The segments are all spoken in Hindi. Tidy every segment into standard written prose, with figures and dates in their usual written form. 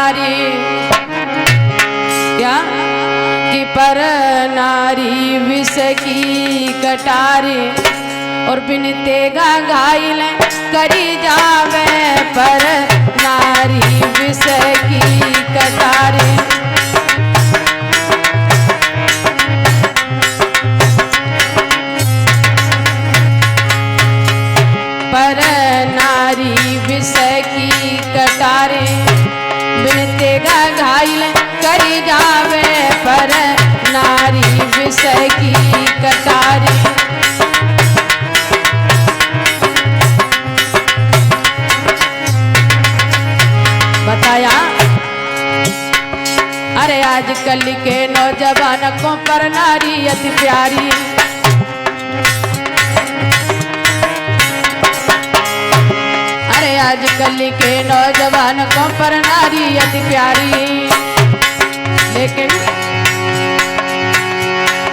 नारी क्या कि पर नारी विष की कटारी और बिन तेगा घायल करी जावे पर नारी विष की कटारी। पर नारी विष की कटारे बिन तेगा घायल करी जावे पर नारी विष की कटारे। बताया अरे आजकल के नौजवान को पर नारी अति प्यारी। अरे आजकल के नौजवान को पर नारी अति प्यारी, लेकिन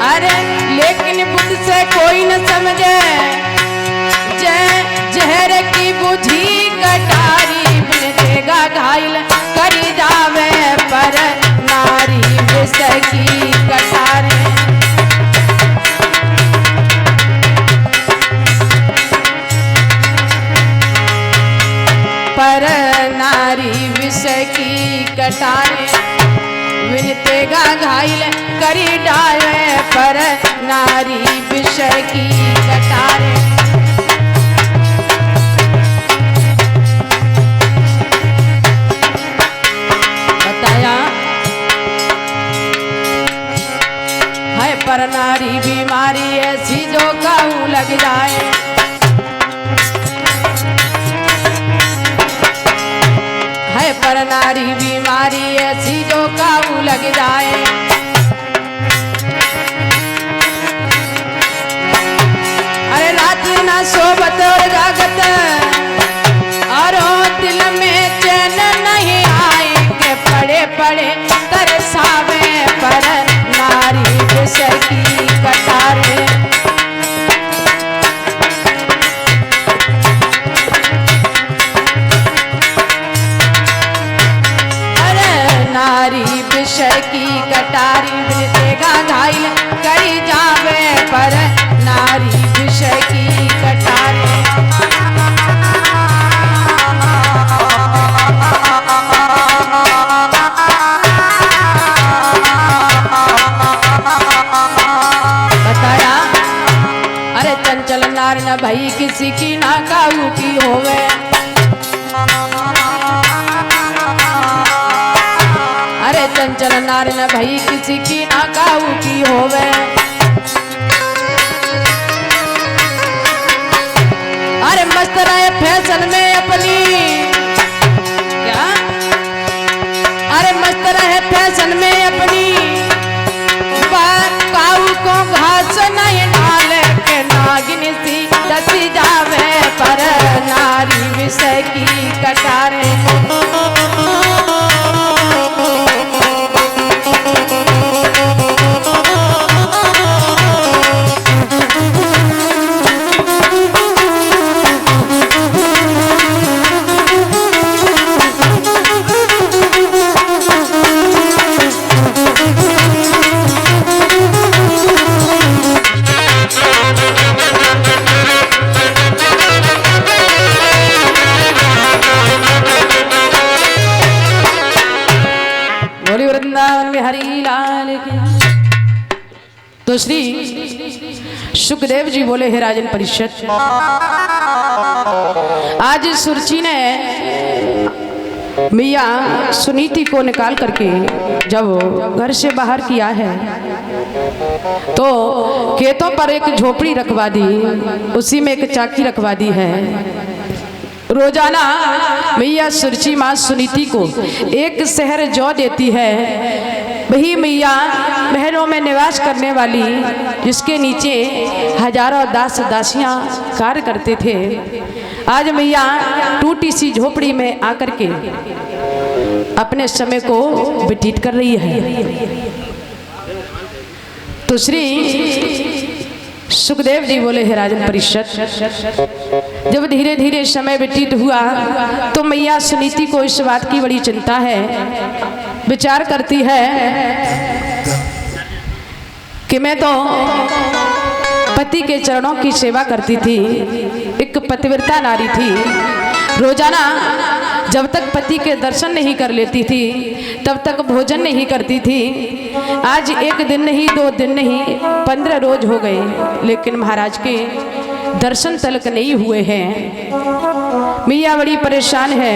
अरे लेकिन बुद्ध से कोई न समझे जहर की बुझी कटारी बिन देगा घायल करी जावे पर नारी विष की कटारी। पर नारी विष की कटारे बिन तेगा घायल करी डाले पर नारी विष की कटारे। बताया है पर नारी बीमारी ऐसी जो काऊ लग जाए। है पर नारी बीमारी ऐसी जो काबू लग जाए। अरे रात ना सोबत और जागत और दिल में चैन नहीं आए के पड़े पड़े तरसावे पर नारी विष की कटारे। नारी विष की कटारी बिन तेगा घायल करी जावे पर नारी विष की कटारी। बताया अरे चंचल नार न भई किसी की ना काऊ की होवे। अरे चंचल नार न भई किसी की ना काऊ की होवे। अरे मस्त रहे फैशन में अपनी क्या अरे मस्त रहे फैशन में अपनी काऊ को घास नहीं डाले के नागिन सी दसी जावे पर नारी विष की कटारे। वृंदावन में हरि लाल की। तो श्री सुखदेव जी बोले हे राजन परिषद, आज सुरची ने मैया सुनीति को निकाल करके जब घर से बाहर किया है तो खेतों पर एक झोपड़ी रखवा दी, उसी में एक चाकी रखवा दी है। रोजाना मैया सुरची माँ सुनीति को एक शहर जौ देती है। वही मैया महलों में निवास करने वाली, जिसके नीचे हजारों दास दासियां कार्य करते थे, आज मैया टूटी सी झोपड़ी में आकर के अपने समय को व्यतीत कर रही है। तो श्री सुखदेव जी बोले हे राजन परिषद, जब धीरे धीरे समय व्यतीत हुआ तो मैया सुनीति को इस बात की बड़ी चिंता है। विचार करती है कि मैं तो पति के चरणों की सेवा करती थी, एक पतिव्रता नारी थी। रोजाना जब तक पति के दर्शन नहीं कर लेती थी तब तक भोजन नहीं करती थी। आज एक दिन नहीं, 2 दिन नहीं, 15 रोज हो गए, लेकिन महाराज के दर्शन तलक नहीं हुए हैं। मैया बड़ी परेशान है।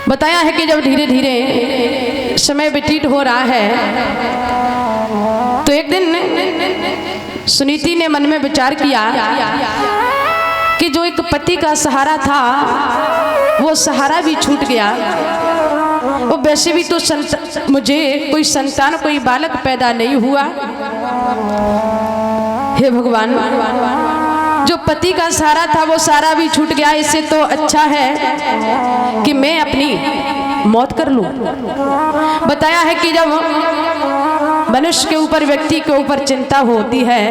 बताया है कि जब धीरे धीरे समय व्यतीत हो रहा है तो एक दिन सुनीति ने मन में विचार किया कि जो एक पति का सहारा था वो सहारा भी छूट गया। वो वैसे भी तो मुझे कोई संतान, कोई बालक पैदा नहीं हुआ। हे भगवान, जो पति का सहारा था वो सहारा भी छूट गया। इससे तो अच्छा है कि मैं अपनी मौत कर लूं। बताया है कि जब मनुष्य के ऊपर, व्यक्ति के ऊपर चिंता होती है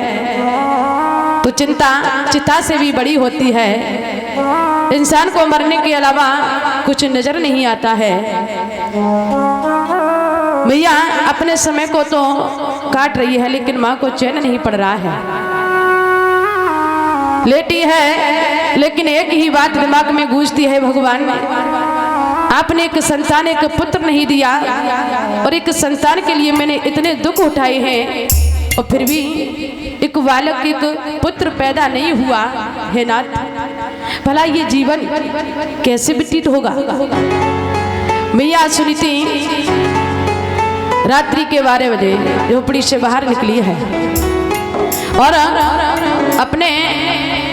तो चिंता चिता से भी बड़ी होती है। इंसान को मरने के अलावा कुछ नजर नहीं आता है। मैया अपने समय को तो काट रही है लेकिन माँ को चैन नहीं पड़ रहा है। लेटी है लेकिन एक ही बात दिमाग में गूंजती है, भगवान आपने एक संतान, एक पुत्र नहीं दिया और एक संतान के लिए मैंने इतने दुख उठाए हैं और फिर भी एक बालक, एक पुत्र पैदा नहीं हुआ। हे नाथ, भला ये जीवन कैसे व्यतीत होगा। मैया सुनीति रात्रि के 12 बजे झोपड़ी से बाहर निकली है और अपने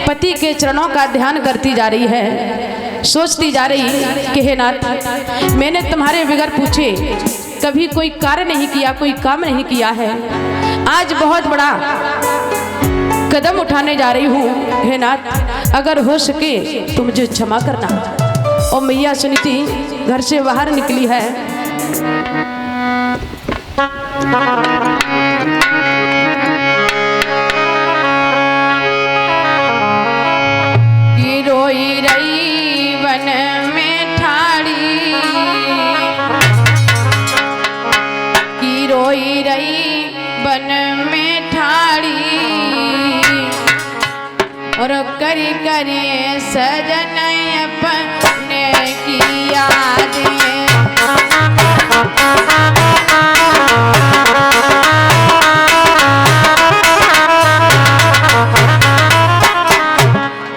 पति के चरणों का ध्यान करती जा रही है। सोचती जा रही कि हे नाथ, मैंने तुम्हारे बगैर पूछे कभी कोई कार्य नहीं किया, कोई काम नहीं किया है। आज बहुत बड़ा कदम उठाने जा रही हूँ। हे नाथ, अगर हो सके तो मुझे क्षमा करना। और मैया सुनीति घर से बाहर निकली है। कि रोई रही वन में ठाड़ी, कि रोई रही वन में ठाड़ी, और करी करे सजन अपने की यादें।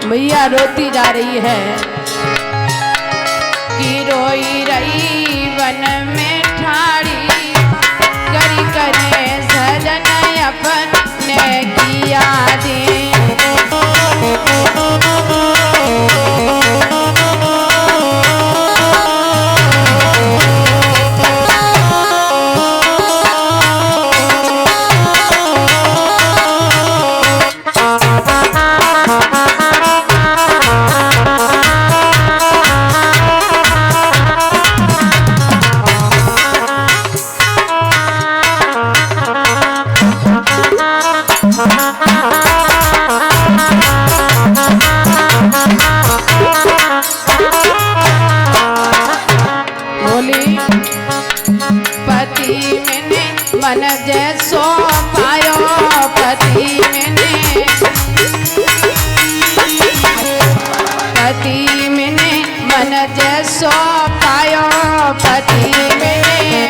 मैया रोती जा रही है कि रोई रही वन में ठाड़ी, करी करे सजन अपने की यादें। मन जैसो पायो पति मैंने मन जैसो पायो पति मैंने।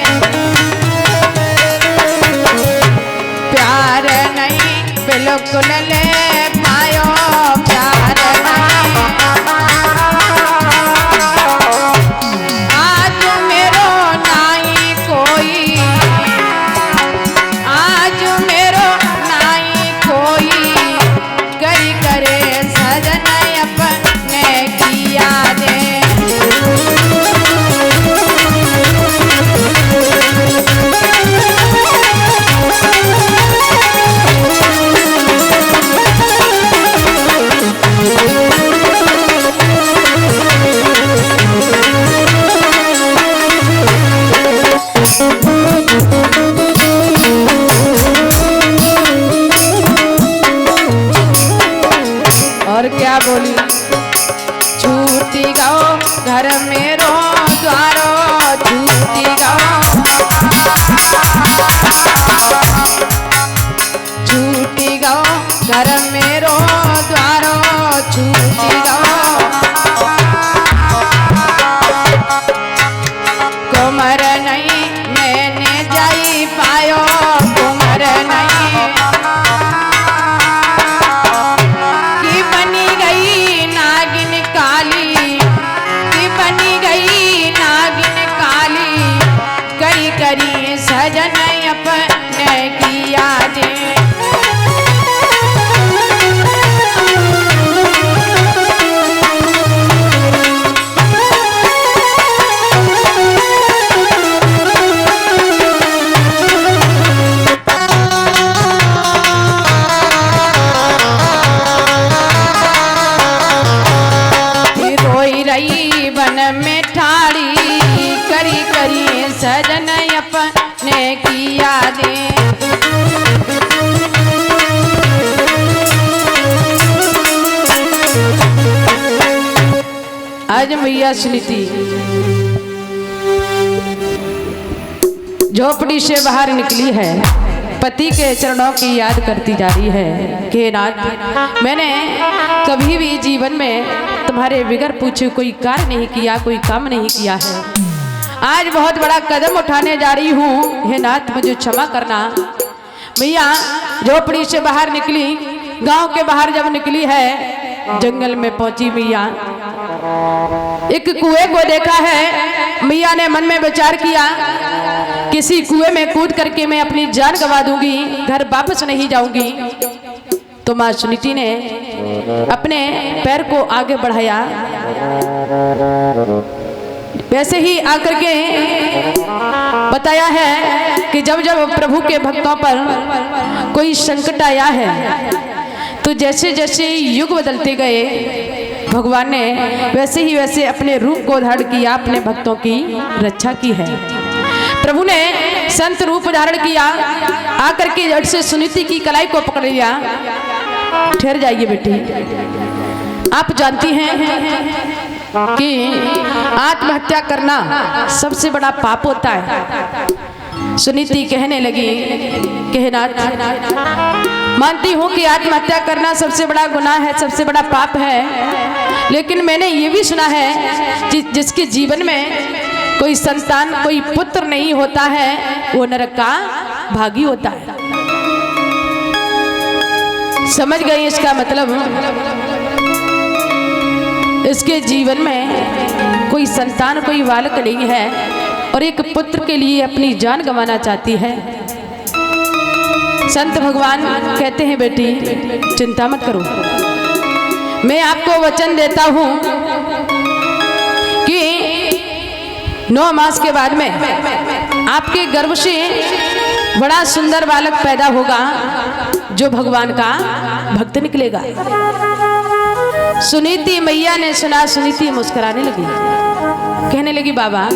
प्यार नहीं बिल्कुल ले पायो, प्यार नहीं। आज मेरो नाई कोई, आज मेरो नाई कोई, करी करे सजन अपने की यादें। करी सजन अपने की यादें। बन में ठाड़ी करी करी सजन अपने की यादें। आज मैया सुनीति झोपड़ी से बाहर निकली है, पति के चरणों की याद करती जा रही है कि नाथ, मैंने कभी भी जीवन में तुम्हारे बिगर पूछे कोई कार्य नहीं किया, कोई काम नहीं किया है। आज बहुत बड़ा कदम उठाने जा रही हूँ, हे नाथ मुझे क्षमा करना। मैया झोपड़ी से बाहर निकली, गांव के बाहर जब निकली है, जंगल में पहुंची मैया, एक कुएं को देखा है। मैया ने मन में विचार किया, किसी कुएं में कूद करके मैं अपनी जान गंवा दूंगी, घर वापस नहीं जाऊंगी। तो मां सुनीति ने अपने पैर को आगे बढ़ाया, वैसे ही आकर के बताया है कि जब जब प्रभु के भक्तों पर कोई संकट आया है, तो जैसे जैसे युग बदलते गए, भगवान ने वैसे ही वैसे अपने रूप को धारण किया, अपने भक्तों की रक्षा की है। प्रभु ने संत रूप धारण किया, आकर के जड़ से सुनीति की कलाई को पकड़ लिया। ठहर जाइए बेटी, आप जानती हैं कि आत्महत्या करना सबसे बड़ा पाप होता है। सुनीति कहने लगी कि नाथ, मानती हूँ कि आत्महत्या करना सबसे बड़ा गुनाह है, सबसे बड़ा पाप है, लेकिन मैंने ये भी सुना है कि जिसके जीवन में कोई संतान, कोई पुत्र नहीं होता है, वो नरक का भागी होता है। समझ गई इसका मतलब? इसके जीवन में कोई संतान, कोई बालक नहीं है और एक पुत्र के लिए अपनी जान गंवाना चाहती है। संत भगवान कहते हैं, बेटी चिंता मत करो, मैं आपको वचन देता हूं कि 9 मास के बाद में आपके गर्भ से बड़ा सुंदर बालक पैदा होगा, जो भगवान का भक्त निकलेगा। सुनीति मैया ने सुना, सुनीति मुस्कुराने लगी, कहने लगी, बाबा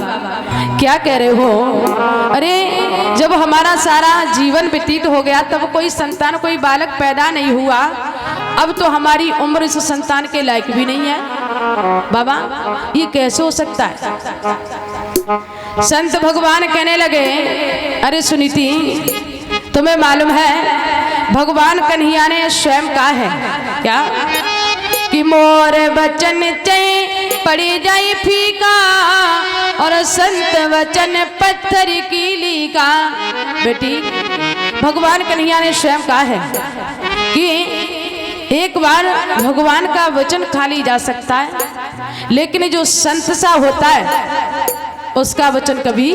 क्या कह रहे हो? अरे जब हमारा सारा जीवन व्यतीत हो गया, तब कोई संतान, कोई बालक पैदा नहीं हुआ, अब तो हमारी उम्र इस संतान के लायक भी नहीं है। बाबा ये कैसे हो सकता है? संत भगवान कहने लगे, अरे सुनीति, तुम्हें मालूम है भगवान कन्हैया ने स्वयं कहा है क्या कि मोर वचन चै पड़ी जाए फीका और संत वचन पत्थर की लीका। बेटी भगवान कन्हैया ने स्वयं कहा है कि एक बार भगवान का वचन खाली जा सकता है, लेकिन जो संत सा होता है उसका वचन कभी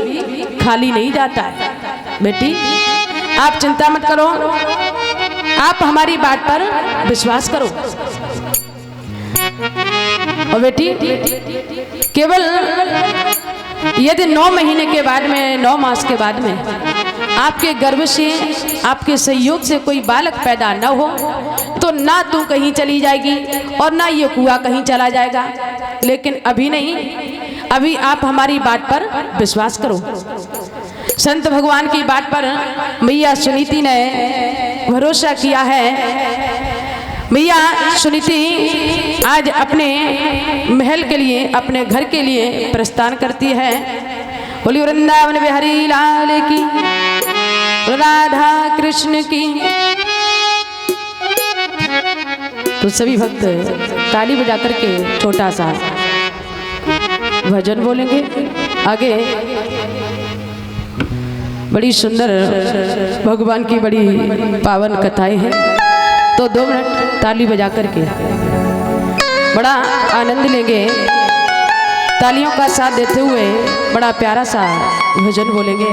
खाली नहीं जाता है। बेटी आप चिंता मत करो, आप हमारी बात पर विश्वास करो। और बेटी केवल यदि 9 महीने के बाद में, 9 मास के बाद में आपके गर्भ से, आपके सहयोग से कोई बालक पैदा न हो, तो ना तू कहीं चली जाएगी और ना ये कुआं कहीं चला जाएगा। लेकिन अभी नहीं, अभी आप हमारी बात पर विश्वास करो। संत भगवान की बात पर मैया सुनीति ने भरोसा किया है। मैया सुनीति आज अपने महल के लिए, अपने घर के लिए प्रस्थान करती है। बोली वृंदावन बिहारी लाल की, राधा कृष्ण की। तो सभी भक्त ताली बजा करके छोटा सा भजन बोलेंगे। आगे बड़ी सुंदर भगवान की बड़ी पावन कथाएं हैं, तो 2 मिनट ताली बजा करके बड़ा आनंद लेंगे। तालियों का साथ देते हुए बड़ा प्यारा सा भजन बोलेंगे।